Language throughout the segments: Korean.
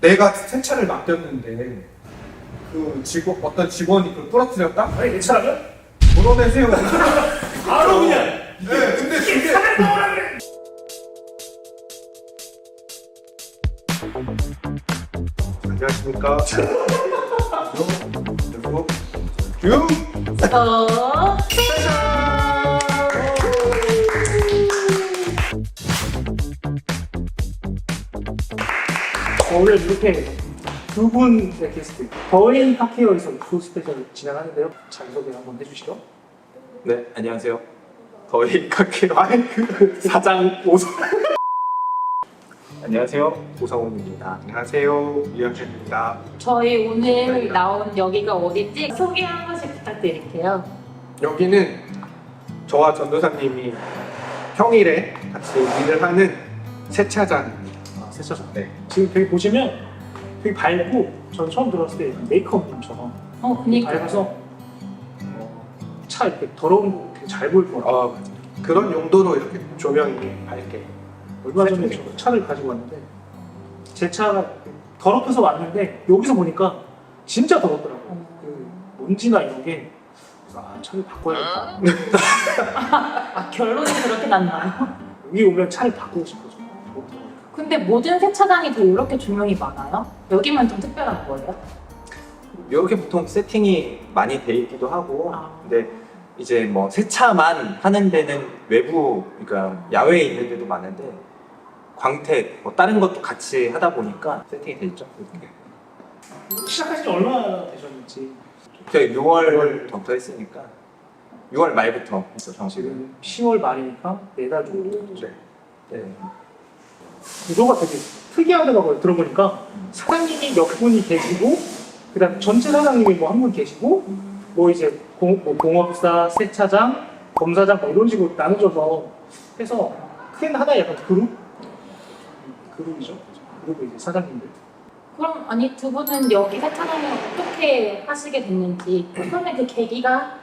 내가 세차를 맡겼는데 어떤 직원이 그걸 부러뜨렸다? 아니 내 차라면? 물어내세요. 바로 그냥 네, 근데 그게 차를 넣으라 그래. 안녕하십니까. 그리고 쭉 오늘 이렇게 두 분의 게스트 더인 카케어에서 그 스페셜 진행하는데요. 자기소개 한번 해주시죠. 네, 안녕하세요. 더위 카케 사장 오성. 안녕하세요, 오성훈입니다. 안녕하세요. 이현준입니다. 저희 오늘 나온 여기가 어디지? 소개 한 번씩 부탁드릴게요. 여기는 저와 전도사님이 평일에 같이 일을 하는 세차장입니다. 세차장. 네. 지금 되게 보시면 되게 밝고 전 처음 들어왔을 때 메이크업룸처럼 그니까. 밝아서 차 이렇게 더러운 거 되게 잘 보일 거라. 맞아. 그런 용도로 이렇게 조명이 밝게. 얼마 전에 저 차를 가지고 왔는데 제 차가 더럽혀서 왔는데 여기서 보니까 진짜 더럽더라고요. 그 먼지나 이런 게 차를 바꿔야겠다. 결론이 그렇게 났나요? 여기 오면 차를 바꾸고 싶어져. 근데 모든 세차장이 다 이렇게 조명이 많아요? 여기만 좀 특별한 거예요? 이렇게 보통 세팅이 많이 돼 있기도 하고, 아. 근데 이제 뭐 세차만 하는 데는 외부, 그러니까 야외에 있는 데도 많은데 광택, 뭐 다른 것도 같이 하다 보니까 세팅이 돼 있죠. 시작하신 지 얼마나 되셨는지. 제가 6월부터 했으니까 6월 말부터 했어 정식은. 10월 말이니까 4달 정도 되죠. 네. 구조가 되게 특이하더라고요. 들어보니까 사장님이 몇 분이 계시고, 그다음 전체 사장님이 뭐 한 분 계시고, 뭐 이제 공업사, 세차장, 검사장 뭐 이런 식으로 나눠져서 해서 큰 하나의 약간 그룹이죠. 그리고 이제 사장님들. 그럼 아니 두 분은 여기 세차장을 어떻게 하시게 됐는지 처음에 그 계기가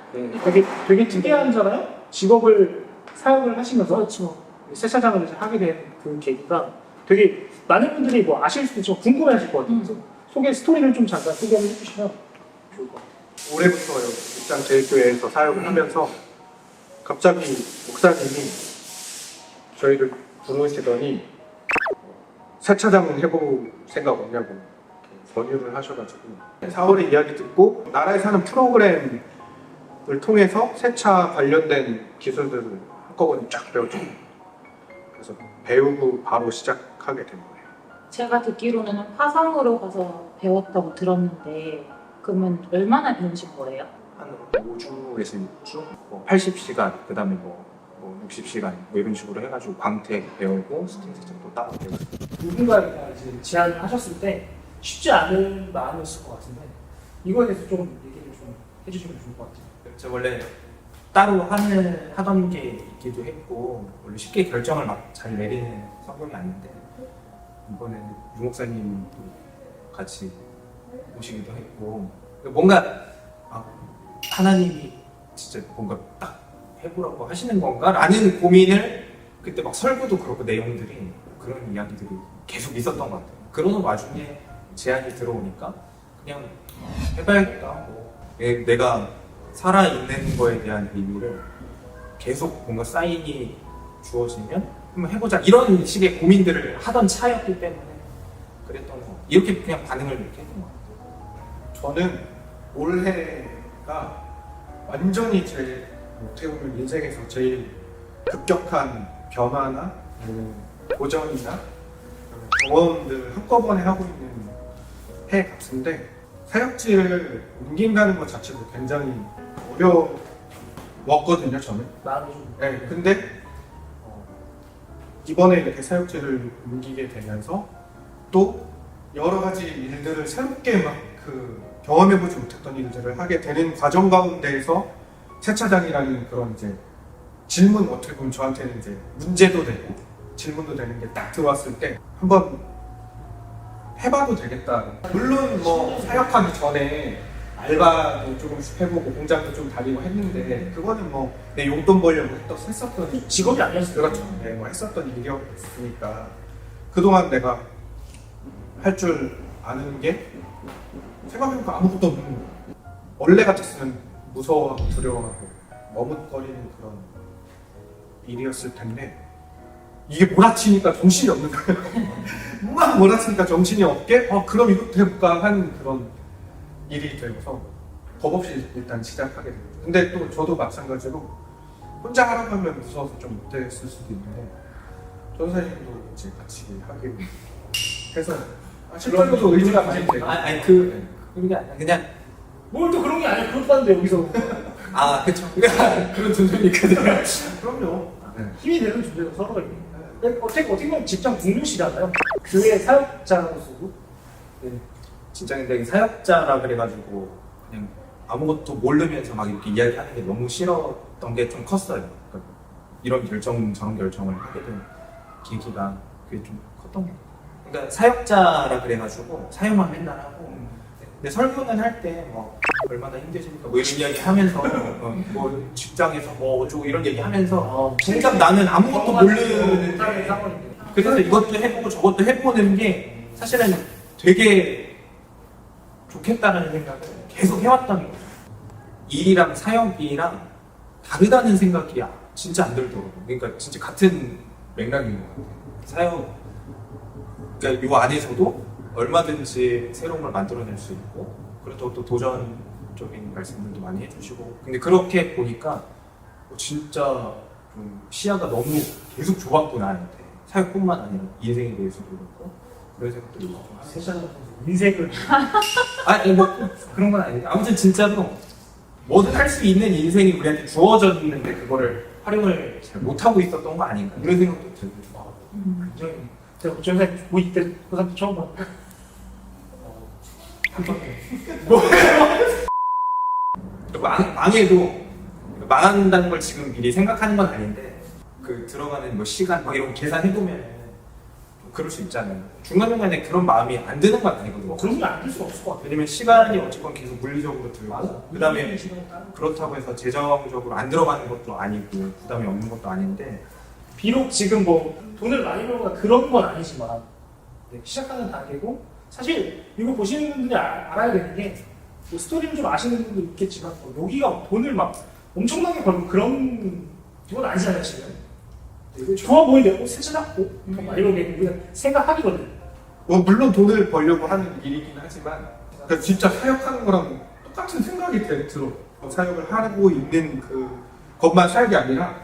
되게 특이하잖아요. 직업을 사역을 하시면서 그렇죠. 세차장을 이제 하게 된 그 계기가 되게 많은 분들이 뭐 아실 수도 있지만 궁금해하실 것 같아요. 그래서 스토리를 좀 잠깐 소개해 주시면 좋을 것 같아요. 올해부터 입장 제일교회에서 사역을 하면서 갑자기 목사님이 저희를 부르시더니 세차장 해볼 생각 없냐고 권유를 하셔가지고 4월에 이야기 듣고 나라에서 하는 프로그램을 통해서 세차 관련된 기술들을 한꺼번에 쫙 배웠죠. 그래서 배우고 바로 시작하게 된 거예요. 제가 듣기로는 화성으로 가서 배웠다고 들었는데 그러면 얼마나 배우신 거예요? 한 5주에서 6주, 뭐 80시간, 그 다음에 뭐 60시간 뭐 이런 식으로 해가지고 광택 배우고 스팀 세척도 따로 배우고. 누군가가 이제 제안을 하셨을 때 쉽지 않은 마음이었을 것 같은데 이거에 대해서 좀 얘기를 좀 해주시면 좋을 것 같아요. 제가 원래 따로 하던 게 있기도 했고 원래 쉽게 결정을 막 잘 내리는 성격이 아닌데 이번에 유 목사님도 같이 오시기도 했고 뭔가 하나님이 진짜 뭔가 딱 해보라고 하시는 건가? 라는 고민을 그때 막 설교도 그렇고 내용들이 그런 이야기들이 계속 있었던 것 같아요. 그러는 와중에 제안이 들어오니까 그냥 해봐야겠다. 뭐 내가 살아있는 거에 대한 의미를 계속 뭔가 사인이 주어지면 한번 해보자 이런 식의 고민들을 하던 차였기 때문에 그랬던 거 이렇게 그냥 반응을 이렇게 했던 것 같아요. 저는 올해가 완전히 제 어떻게 보면 인생에서 제일 급격한 변화나 도전이나 경험들을 한꺼번에 하고 있는 해 같은데 사역지를 옮긴다는 것 자체도 굉장히 어려웠거든요, 저는. 마음이 좀 네, 근데 이번에 이렇게 사역지를 옮기게 되면서 또 여러 가지 일들을 새롭게 막 경험해보지 못했던 일들을 하게 되는 과정 가운데에서 세차장이라는 그런 이제 질문, 어떻게 보면 저한테는 이제 문제도 되고 질문도 되는 게 딱 들어왔을 때 한번 해봐도 되겠다. 물론 뭐 사역하기 전에 알바도 조금씩 해보고 공장도 좀 다니고 했는데 그거는 뭐 내 용돈 벌려고 했었던 직업이 아니었어요. 그렇죠. 네, 뭐 했었던 일이었으니까 그동안 내가 할 줄 아는 게 생각해보니까 아무것도 없는 거예요. 원래 같았으면 무서워하고 두려워하고 머뭇거리는 그런 일이었을 텐데 이게 몰아치니까 정신이 없는 거예요. 막 몰아치니까 정신이 없게 그럼 이것도 해볼까 하는 그런 일이 되어서 겁 없이 일단 시작하게 됐죠. 근데 또 저도 마찬가지로 혼자 하라고 하면 무서워서 좀 못했을 수도 있는데 전사님도 이제 같이 하기로 해서 실제로도 의지가 많이 되고 아니 그런 게 아니라 그냥 뭘 또 그런 게 아니야. 그렇다는데 여기서 그쵸. 그런 존재는 있거든요. 그럼요. 힘이 되는 존재가 서로가 있는 거예요. 어떻게 보면 직장 동료시잖아요. 교회 사역자로서도. 진짜 근데 이 사역자라 그래가지고 그냥 아무것도 모르면서 막 이렇게 이야기하는 게 너무 싫었던 게 좀 컸어요. 그러니까 이런 결정, 저런 결정을 하게 된 계기가 그게 좀 컸던 것 같아요. 그러니까 사역자라 그래가지고 사역만 맨날 하고 근데 설교는 할 때 뭐 얼마나 힘드십니까 뭐 이런 이야기 하면서 뭐 직장에서 뭐 어쩌고 이런 얘기 하면서 정작 나는 아무것도 모르는 못하는 상황인데. 그래서 이것도 해보고 저것도 해보는 게 사실은 되게 좋겠다는 생각을 계속 해왔던 거죠. 일이랑 사역이랑 다르다는 생각이 진짜 안 들더라고요. 그러니까 진짜 같은 맥락인 것 같아요. 사역, 그러니까 이 안에서도 얼마든지 새로운 걸 만들어낼 수 있고 그래도 또 도전적인 말씀들도 많이 해주시고 근데 그렇게 보니까 진짜 좀 시야가 너무 계속 좁았구나 나한테 사역뿐만 아니라 인생에 대해서도 그렇고 그런 생각들이 좀 하면서 세상 인생을 아니 뭐 그런 건 아닌데 아무튼 진짜로 뭐든 할 수 있는 인생이 우리한테 주어졌는데 그거를 활용을 잘 못하고 있었던 거 아닌가 이런 생각도 들고 굉장히 제가 전사님 고2 때 고3 때 처음 봤는데 망해도 망한다는 걸 지금 미리 생각하는 건 아닌데 그 들어가는 뭐 시간 막 이런 거 계산해보면 그럴 수 있잖아요. 중간중간에 그런 마음이 안 드는 건 아니거든요. 그런 게 안 될 수가 없을 것 같아요. 왜냐면 시간이 어쨌건 계속 물리적으로 들고 그 다음에 그렇다고 해서 재정적으로 안 들어가는 것도 아니고 부담이 없는 것도 아닌데 비록 지금 뭐 돈을 많이 벌거나 그런 건 아니지만 시작하는 단계고 사실 이거 보시는 분들이 알아야 되는 게뭐 스토리를 좀 아시는 분도 있겠지만 여기가 돈을 막 엄청나게 벌고 그런 건 아니잖아요 지금. 좋아 보이는데 세차잡고 막 이런 게 우리가 생각하기거든. 뭐 물론 돈을 벌려고 하는 일이긴 하지만 그러니까 진짜 사역하는 거랑 똑같은 생각이 들어. 사역을 하고 있는 그 것만 사역이 아니라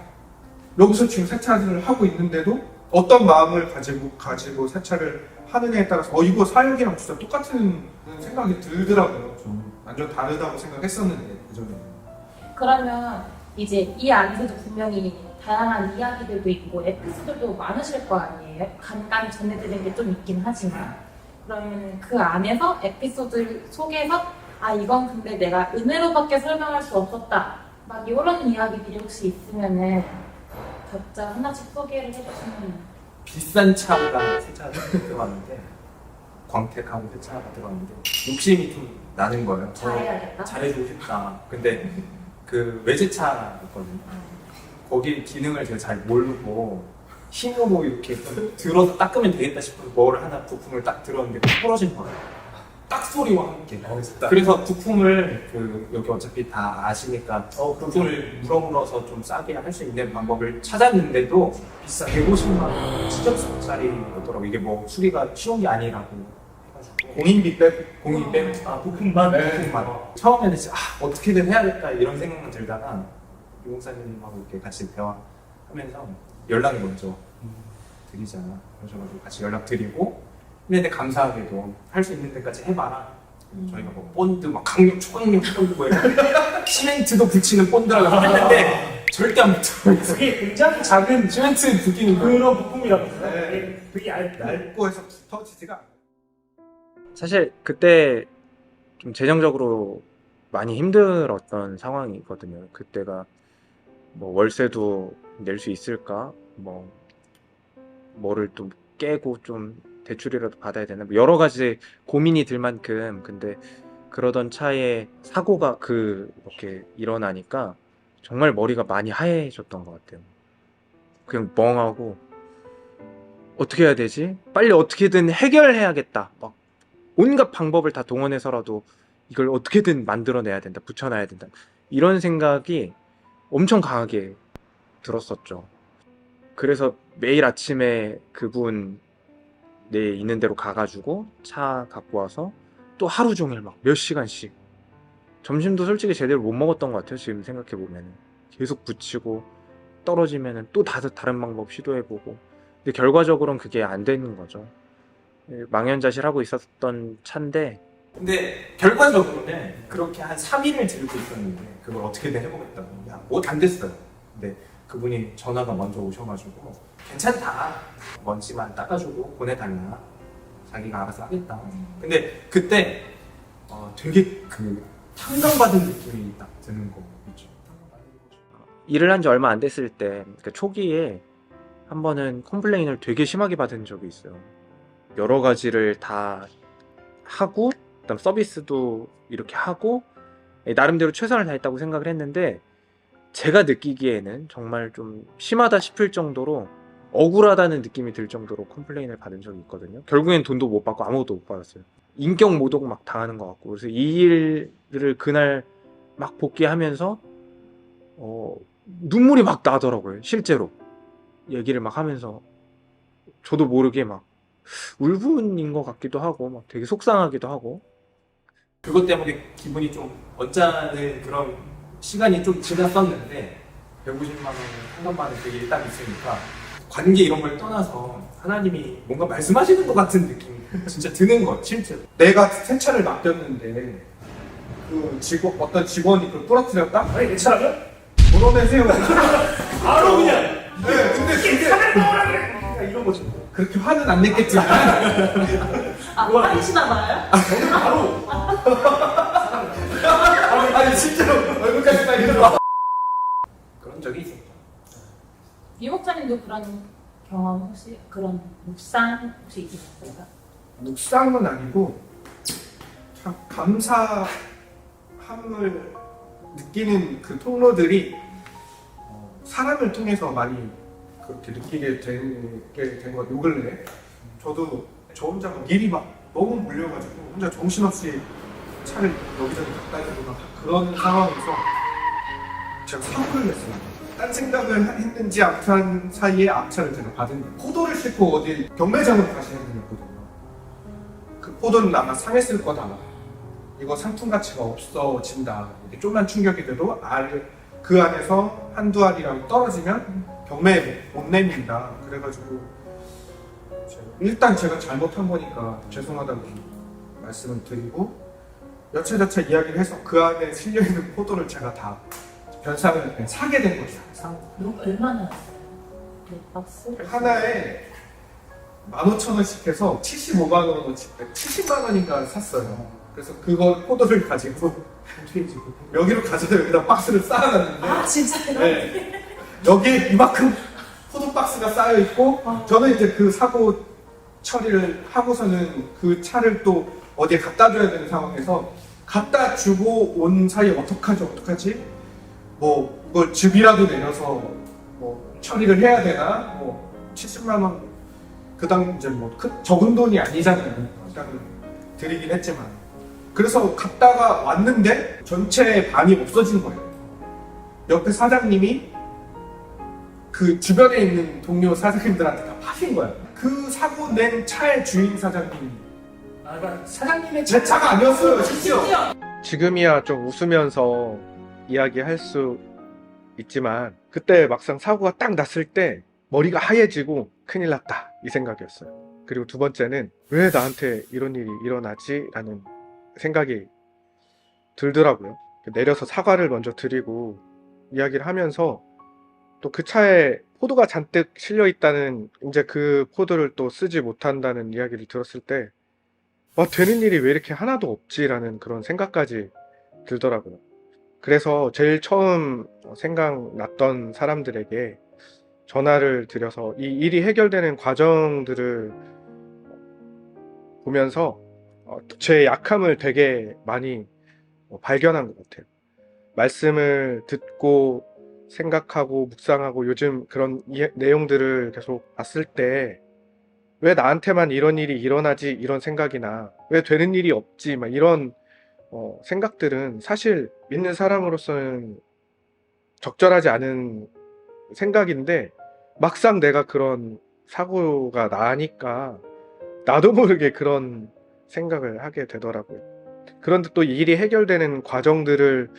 여기서 지금 세차를 하고 있는데도 어떤 마음을 가지고 세차를 하느냐에 따라서 이거 사역이랑 진짜 똑같은 생각이 들더라고요. 좀 완전 다르다고 생각했었는데 그전에. 그러면 이제 이 안에서도 분명히 다양한 이야기들도 있고 에피소드도 많으실 거 아니에요? 간간히 전해드린 게 좀 있긴 하지만 그러면 그 안에서 에피소드 속에서 이건 근데 내가 은혜로밖에 설명할 수 없었다 막 이런 이야기들이 혹시 있으면은 각자 하나씩 소개를 해주시면 비싼 차가 세차가 들어갔는데 광택하고 세차가 들어갔는데 욕심이 좀 나는 거예요. 잘해야겠다. 잘해주고 싶다. 근데 그 외제차였거든요. 거기 기능을 제가 잘 모르고 힘으로 이렇게 좀 들어서 닦으면 되겠다 싶어서 뭘 하나 부품을 딱 들었는데 부러진 거예요. 딱 소리와 함께. 그래서 부품을 여기 어차피 다 아시니까 부품을 물어물어서 좀 싸게 할 수 있는 방법을 찾았는데도 비싸 150만 원 진짜 비싸리더라고. 이게 뭐 수리가 쉬운 게 아니라고 해가지고 공인비 빼고 공인 빼고 부품만. 부품만. 처음에는 진짜 어떻게든 해야겠다 이런 생각만 들다가 유목사님하고 이렇게 같이 대화하면서 연락을 먼저 드리잖아. 그러셔가지고 같이 연락 드리고 근데 감사하게도 할 수 있는 데까지 해봐라. 저희가 뭐 본드 막 강력 초강력 본드 뭐 이런 시멘트도 붙이는 본드라고 했는데 절대 안 붙어. 그게 굉장히 작은 시멘트 붙이는 거. 그런 부품이라고 해요. 네. 되게 얇고 해서 붙어지지가 않아요. 사실 그때 좀 재정적으로 많이 힘들었던 상황이거든요. 그때가 뭐 월세도 낼 수 있을까, 뭐를 또 깨고 좀 대출이라도 받아야 되나, 뭐 여러 가지 고민이 들 만큼. 근데 그러던 차에 사고가 이렇게 일어나니까 정말 머리가 많이 하얘졌던 것 같아요. 그냥 멍하고 어떻게 해야 되지? 빨리 어떻게든 해결해야겠다. 막 온갖 방법을 다 동원해서라도 이걸 어떻게든 만들어내야 된다, 붙여놔야 된다, 이런 생각이 엄청 강하게 들었었죠. 그래서 매일 아침에 그분 내 있는 데로 가가지고 차 갖고 와서 또 하루 종일 막 몇 시간씩, 점심도 솔직히 제대로 못 먹었던 것 같아요. 지금 생각해보면 계속 붙이고 떨어지면은 또 다른 방법 시도해보고, 근데 결과적으로는 그게 안 되는 거죠. 망연자실하고 있었던 차인데, 근데 결과적으로는 그렇게 한 3일을 들고 있었는데 그걸 어떻게든 해보겠다고. 야, 뭐 안 됐어요. 근데 그분이 전화가 먼저 오셔가지고 괜찮다. 먼지만 닦아주고 보내달라. 자기가 알아서 하겠다. 근데 그때 되게 그 탕감받은 느낌이 딱 드는 거 있죠. 일을 한 지 얼마 안 됐을 때, 그 초기에 한 번은 컴플레인을 되게 심하게 받은 적이 있어요. 여러 가지를 다 하고, 그다음 서비스도 이렇게 하고, 나름대로 최선을 다했다고 생각을 했는데, 제가 느끼기에는 정말 좀 심하다 싶을 정도로 억울하다는 느낌이 들 정도로 컴플레인을 받은 적이 있거든요. 결국엔 돈도 못 받고 아무것도 못 받았어요. 인격 모독 막 당하는 것 같고. 그래서 이 일을 그날 막 복귀하면서 눈물이 막 나더라고요. 실제로 얘기를 막 하면서 저도 모르게 막 울분인 것 같기도 하고, 막 되게 속상하기도 하고. 그것 때문에 기분이 좀 언짢은 그런 시간이 좀 지났었는데 150만 원을 상담받은 그게 일단 있으니까 관계 이런 걸 떠나서 하나님이 뭔가 말씀하시는 것 같은 느낌이 진짜 드는 거예요, 실제로. 내가 세차를 맡겼는데 어떤 직원이 그걸 부러뜨렸다? 아니 내 차라면 물어내세요. 바로 그냥 네, 근데 그게 그냥 이런 거지. 그렇게 화는 안 냈겠지만 화내시나 봐요? 저는 바로 아니 실제로 얼굴까지 딱 이러고 그런 적이 있었죠. 유 목사님도 그런 경험 혹시 그런 묵상 혹시 있으셨어요? 묵상은 아니고 참 감사함을 느끼는 그 통로들이 사람을 통해서 많이 그렇게 느끼게 된 것, 요 근래 저도 저 혼자 막 일이 막 너무 몰려가지고 혼자 정신없이 차를 여기저기 갖다 주고 막 그런 상황에서 제가 사고를 냈어요. 딴 생각을 했는지 앞차한 사이에 앞차를 제가 받은 거예요. 포도를 싣고 어디 경매장으로 가시는 분이었거든요. 그 포도는 아마 상했을 거다. 이거 상품 가치가 없어진다. 이게 좀만 충격이 돼도 그 안에서 한두 알이라도 떨어지면 경매에 못 내민다. 그래가지고 일단 제가 잘못한 거니까 죄송하다고 말씀을 드리고 여차저차 이야기를 해서 그 안에 실려있는 포도를 제가 다 변상을 사게 된 거죠. 얼마나 네, 박스? 하나에 15,000원씩 해서 75만 원어치 70만 원인가 샀어요. 그래서 그거 포도를 가지고 여기로 가져다 여기다 박스를 쌓아놨는데 아 진짜요? 네. 여기에 이만큼 포도 박스가 쌓여 있고 저는 이제 그 사고 처리를 하고서는 그 차를 또 어디에 갖다 줘야 되는 상황에서 갖다 주고 온 사이에 어떡하지? 뭐 이걸 즙이라도 내려서 뭐 처리를 해야 되나? 뭐 70만 원 그당 이제 뭐 적은 돈이 아니잖아요. 일단은 드리긴 했지만 그래서 갔다가 왔는데 전체 반이 없어진 거예요. 옆에 사장님이 그 주변에 있는 동료 사장님들한테 다 파신 거예요. 그 사고 낸 차의 주인 사장님이 그러니까 사장님의 제 차가 아니었어요, 심지어. 지금이야 좀 웃으면서 이야기할 수 있지만, 그때 막상 사고가 딱 났을 때 머리가 하얘지고 큰일 났다 이 생각이었어요. 그리고 두 번째는 왜 나한테 이런 일이 일어나지? 라는 생각이 들더라고요. 내려서 사과를 먼저 드리고 이야기를 하면서 또 그 차에 포도가 잔뜩 실려 있다는, 이제 그 포도를 또 쓰지 못한다는 이야기를 들었을 때 와, 되는 일이 왜 이렇게 하나도 없지라는 그런 생각까지 들더라고요. 그래서 제일 처음 생각났던 사람들에게 전화를 드려서 이 일이 해결되는 과정들을 보면서 제 약함을 되게 많이 발견한 것 같아요. 말씀을 듣고 생각하고 묵상하고 요즘 그런 내용들을 계속 봤을 때 왜 나한테만 이런 일이 일어나지 이런 생각이나 왜 되는 일이 없지 막 이런 생각들은 사실 믿는 사람으로서는 적절하지 않은 생각인데 막상 내가 그런 사고가 나니까 나도 모르게 그런 생각을 하게 되더라고요. 그런데 또 일이 해결되는 과정들을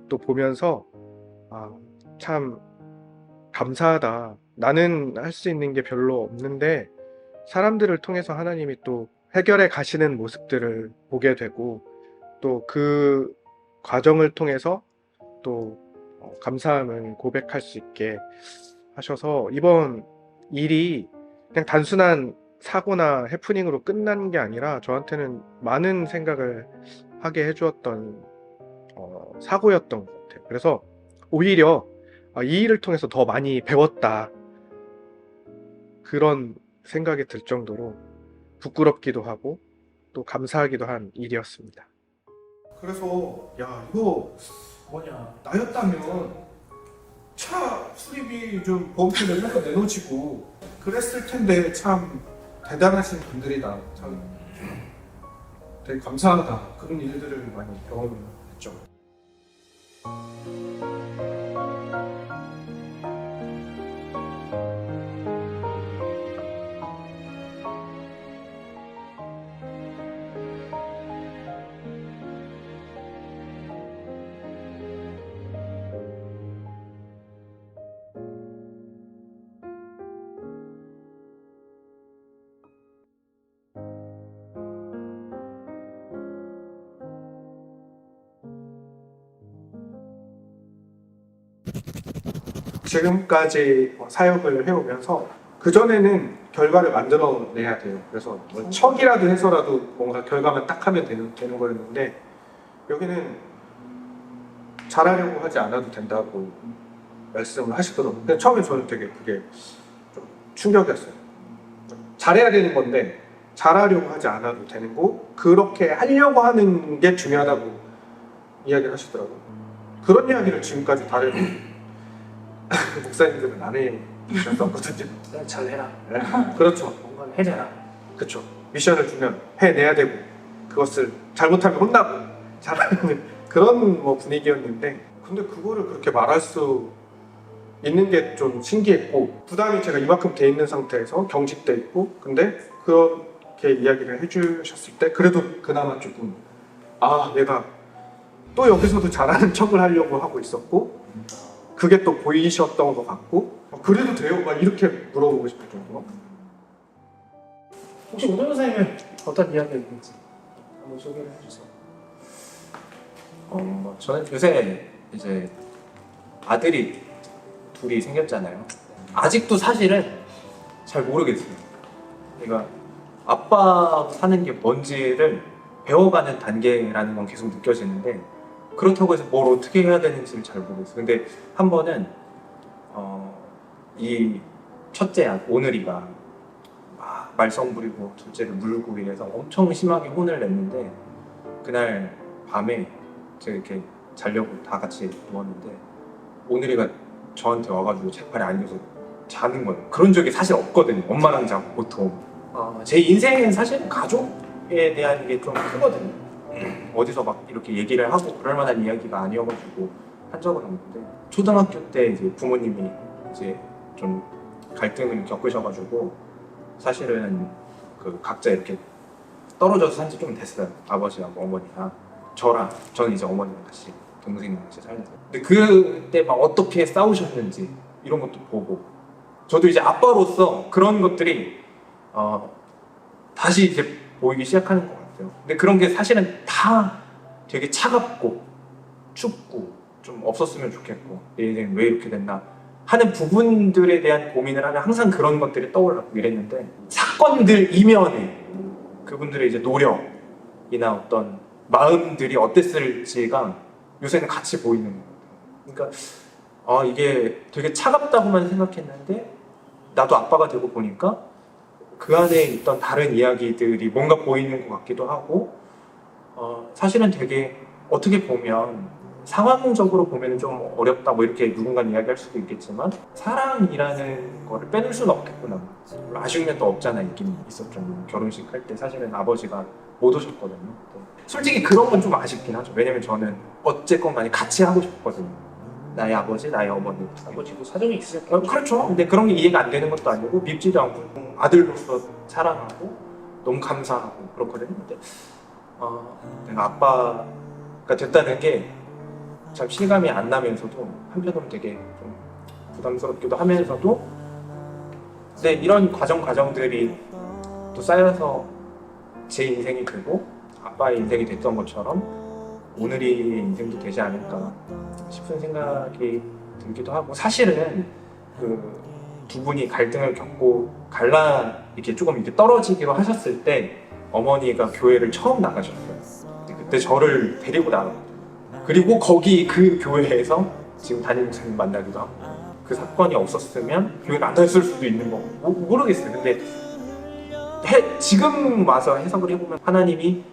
또 보면서 참 감사하다. 나는 할 수 있는 게 별로 없는데 사람들을 통해서 하나님이 또 해결해 가시는 모습들을 보게 되고 또 그 과정을 통해서 또 감사함을 고백할 수 있게 하셔서 이번 일이 그냥 단순한 사고나 해프닝으로 끝난 게 아니라 저한테는 많은 생각을 하게 해주었던 사고였던 것 같아요. 그래서 오히려 이 일을 통해서 더 많이 배웠다. 그런 생각이 들 정도로 부끄럽기도 하고 또 감사하기도 한 일이었습니다. 그래서 야 이거 뭐냐. 나였다면 차 수리비 좀 보험료 내면서 내놓으시고 그랬을 텐데 참 대단하신 분들이다. 참 되게 감사하다. 그런 일들을 많이 경험했죠. 지금까지 사역을 해오면서 그전에는 결과를 만들어내야 돼요. 그래서 뭐 척이라도 해서라도 뭔가 결과만 딱 하면 되는 거였는데 여기는 잘하려고 하지 않아도 된다고 말씀을 하시더라고요. 근데 처음에 저는 되게 그게 좀 충격이었어요. 잘해야 되는 건데 잘하려고 하지 않아도 되는 거 그렇게 하려고 하는 게 중요하다고 이야기를 하시더라고요. 그런 이야기를 지금까지 다른 목사님들은 안 해주셨었거든요. 그냥 잘해라. 네. 그렇죠. 뭔가를 해내라. 그렇죠. 미션을 주면 해내야 되고 그것을 잘못하면 혼나고 잘하는 그런 뭐 분위기였는데 근데 그거를 그렇게 말할 수 있는 게 좀 신기했고 부담이 제가 이만큼 돼 있는 상태에서 경직돼 있고 근데 그렇게 이야기를 해주셨을 때 그래도 그나마 조금 내가 또 여기서도 잘하는 척을 하려고 하고 있었고 그게 또 보이셨던 것 같고 그래도 돼요? 막 이렇게 물어보고 싶을 정도로. 혹시 오정 선생님은 어떤 이야기가 있는지 한번 소개를 해주세요. 저는 요새 이제 아들이 둘이 생겼잖아요. 아직도 사실은 잘 모르겠어요. 그러니까 아빠 사는 게 뭔지를 배워가는 단계라는 건 계속 느껴지는데 그렇다고 해서 뭘 어떻게 해야 되는지를 잘 모르겠어요. 근데 한 번은 이 첫째 오늘이가 막 말썽 부리고 둘째를 물고 이래서 엄청 심하게 혼을 냈는데 그날 밤에 제가 이렇게 자려고 다 같이 누웠는데 오늘이가 저한테 와가지고 제 팔에 앉아서 자는 거예요. 그런 적이 사실 없거든요. 엄마랑 자고 보통 제 인생은 사실 가족에 대한 게 좀 크거든요. 어디서 막 이렇게 얘기를 하고 그럴 만한 이야기가 아니어가지고 한 적은 없는데 초등학교 때 이제 부모님이 이제 좀 갈등을 겪으셔가지고 사실은 그 각자 이렇게 떨어져서 산 지 좀 됐어요. 아버지하고 어머니랑 저는 이제 어머니랑 같이 동생이랑 같이 살면서 근데 그때 막 어떻게 싸우셨는지 이런 것도 보고 저도 이제 아빠로서 그런 것들이 다시 이제 보이기 시작하는 것 같아요. 근데 그런 게 사실은 다 되게 차갑고 춥고 좀 없었으면 좋겠고 내 인생 왜 이렇게 됐나 하는 부분들에 대한 고민을 하면 항상 그런 것들이 떠올랐고 이랬는데 사건들 이면에 그분들의 이제 노력이나 어떤 마음들이 어땠을지가 요새는 같이 보이는 것 같아요. 그러니까 이게 되게 차갑다고만 생각했는데 나도 아빠가 되고 보니까 그 안에 있던 다른 이야기들이 뭔가 보이는 것 같기도 하고 사실은 되게 어떻게 보면 상황적으로 보면 좀 어렵다 뭐 이렇게 누군가는 이야기할 수도 있겠지만 사랑이라는 거를 빼놓을 수는 없겠구나. 물론 아쉬운 면도 없잖아. 있긴 있었죠. 결혼식 할 때 사실은 아버지가 못 오셨거든요. 솔직히 그런 건 좀 아쉽긴 하죠. 왜냐면 저는 어쨌건 간에 같이 하고 싶었거든요. 나의 아버지, 나의 어머니. 아버지도 사정이 있을 거예요. 그렇죠. 근데 그런 게 이해가 안 되는 것도 아니고 밉지도 않고 아들로서 사랑하고 너무 감사하고 그렇거든요. 근데 내가 아빠가 됐다는 게 참 실감이 안 나면서도 한편으로는 되게 좀 부담스럽기도 하면서도 근데 이런 과정들이 또 쌓여서 제 인생이 되고 아빠의 인생이 됐던 것처럼 오늘의 인생도 되지 않을까 싶은 생각이 들기도 하고 사실은 그 두 분이 갈등을 겪고 이렇게 조금 이렇게 떨어지기로 하셨을 때 어머니가 교회를 처음 나가셨어요. 그때 저를 데리고 나갔거든요. 그리고 거기 그 교회에서 지금 담임 목사님 만나기도 하고 그 사건이 없었으면 교회를 안 다녔을 수도 있는 거고 모르겠어요. 근데 지금 와서 해석을 해보면 하나님이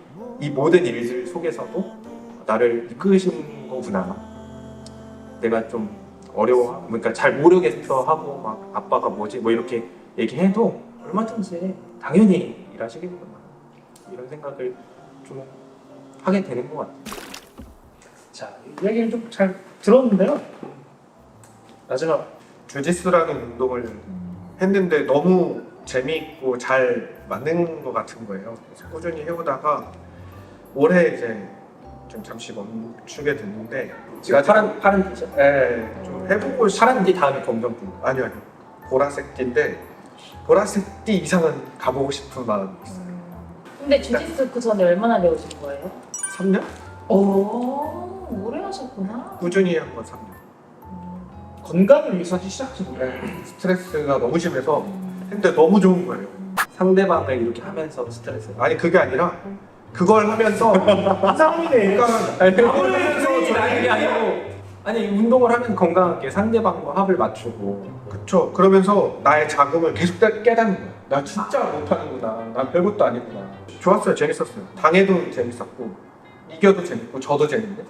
이 모든 일들 속에서도 나를 이끄신 거구나. 내가 좀 그러니까 잘 모르겠어 하고 막 아빠가 뭐지 뭐 이렇게 얘기해도 얼마든지 당연히 일하시겠구나 이런 생각을 좀 하게 되는 것 같아요. 자, 이야기를 좀 잘 들었는데요. 마지막 주짓수라는 운동을 했는데 너무 재미있고 잘 맞는 것 같은 거예요. 그래서 꾸준히 해오다가 올해 이제 좀 잠시 멈추게 됐는데 지금 파란 띠죠? 네, 좀 해보고 파란 띠 다음에 검정 띠. 아니요 보라색 띠인데 보라색 띠 이상은 가보고 싶은 마음이 있어요. 근데 주짓수 그 전에 얼마나 배우신 거예요? 3년? 오, 오래 하셨구나. 꾸준히 한 건 3년. 건강을 위해서 시작하신 거예요. 네, 스트레스가 너무 심해서 했는데 너무 좋은 거예요. 상대방을 이렇게 하면서 스트레스. 아니 그게 아니라 그걸 하면서 이상이네. 그게 아니고 아니 운동을 하면 건강하게 상대방과 합을 맞추고 그쵸. 그러면서 나의 자금을 계속 깨닫는 거야. 나 진짜 못하는구나. 난 별것도 아니구나. 좋았어요. 재밌었어요. 당해도 재밌었고 이겨도 재밌고 저도 재밌네.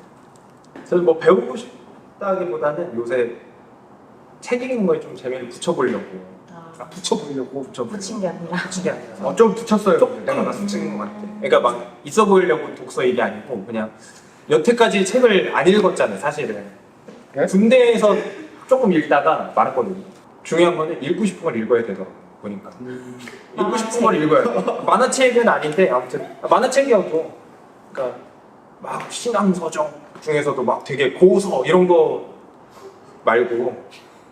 저는 뭐 배우고 싶다기보다는 요새 책 읽는 거에 좀 재미를 붙여보려고 붙여보려고 붙인 게 아니라. 붙인 게 아니라. 좀 붙였어요. 내가 붙이는 것 같아. 그러니까 막 있어 보이려고 독서 이게 아니고 그냥 여태까지 책을 안 읽었잖아요 사실은. 네? 군대에서 조금 읽다가 말았거든요. 중요한 거는 읽고 싶은 걸 읽어야 되더라고 보니까. 읽고 싶은 걸 읽어야 돼. 만화책은 아닌데 아무튼 만화책이어도 그러니까 막 신앙서적 중에서도 막 되게 고서 이런 거 말고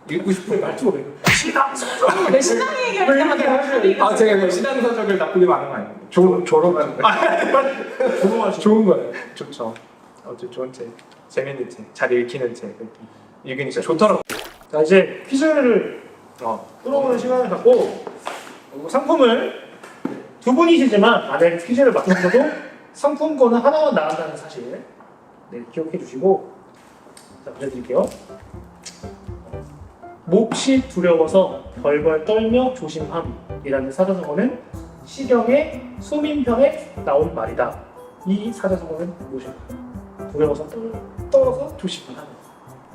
읽고 싶은 말투가 왜 그래? 신앙서적. 내 신앙 얘기할 때마다 제가 신앙서적을 나쁘게 말하는 거 아니에요. 졸업하는데. 좋은 거예요. 좋죠. 어쨌든 좋은 책, 재밌는 책, 잘 읽히는 책 읽으니까 좋더라고. 자, 이제 퀴즈를 풀어보는 시간을 갖고 상품을 두 분이시지만 만약에 퀴즈를 맞춰서도 상품권은 하나만 나간다는 사실 기억해 주시고 자, 문제 드릴게요. 몹시 두려워서 벌벌 떨며 조심함이라는 사자성어는 시경의 소민편에 나온 말이다. 이 사자성어는 무엇일까요? 두려워서 떨어서 조심함.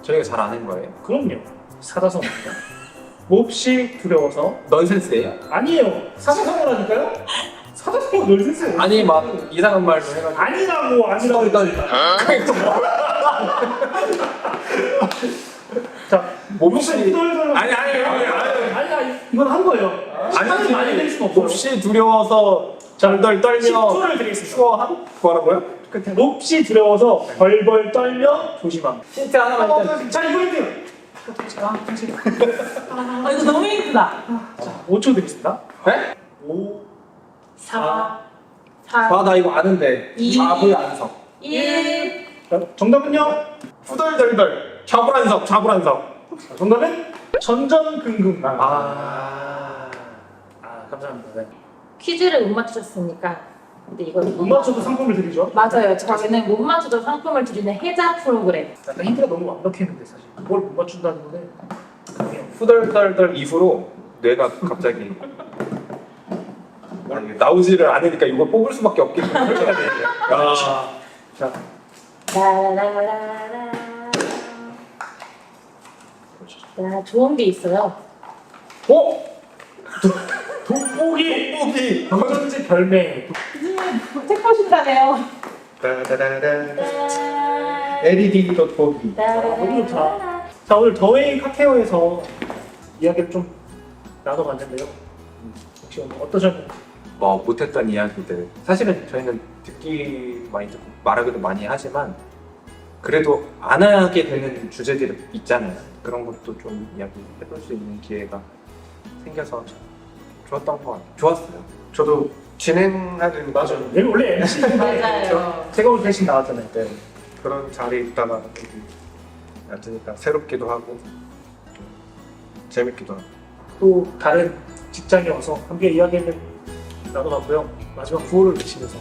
저희가 잘 아는 거예요. 그럼요. 사자성어입니다. 몹시 두려워서 넌센스예요? 아니에요. 사자성어라니까요? 사자성어 널센스 아니 막 이상한 말도 해가지고. 아니라고 자, 몹시 똘똘 아니 이건 한 거예요. 시간을 많이 낼 수는 없어요. 몹시 두려워서 덜덜 떨며 10초를 드리겠습니다. 추워함? 뭐라고요? 끝에 몹시 두려워서 벌벌 떨며 조심함. 힌트 하나만 일단. 자, 이거 힌트. 아, 이거 너무 힘들다. 자, 5초 드리겠습니다. 네? 5, 4, 나 이거 아는데. 이. 좌불안석. 1. 자, 정답은요? 후덜덜덜. 좌불안석. 자, 정답은 전전긍긍. 감사합니다. 네. 퀴즈를 못 맞추셨으니까. 근데 이거 못 맞춰도 상품을 드리죠. 맞아요. 저희는 못 맞춰도 상품을 드리는 해자 프로그램. 약간 힌트가 너무 완벽했는데 사실 그걸 못 맞춘다는 거는 그냥 후덜덜덜 이후로 뇌가 갑자기 나오지를 않으니까 이걸 뽑을 수밖에 없겠네. 자, 라라라라라. 야, 좋은 게 있어요. 돋보기 건전지 별매. 책 보신다네요. 따다다다. LED 돋보기. 너무 좋다. 자, 오늘 더웨이 카케오에서 이야기를 좀 나눠봤는데요. 혹시 오늘 어떠셨나요? 뭐 못했던 이야기들 사실은 저희는 듣기 많이 듣고 말하기도 많이 하지만 그래도 안 하게 되는 주제들이 있잖아요. 그런 것도 좀 이야기해볼 수 있는 기회가 생겨서 좋았던 것 같아요. 좋았어요. 저도 진행하는 맞아요. 얘는 원래 MC인데 맞아요. 제가 오늘 대신 나왔잖아요. 네. 그런 자리에 있다가 여기 앉으니까 새롭기도 하고 재밌기도 하고. 또 다른 직장에 와서 함께 이야기를 나눠봤고요. 마지막 구호를 외치면서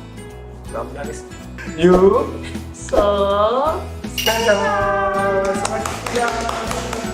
마무리하겠습니다. 유 써. 짜잔 수고하셨습니다.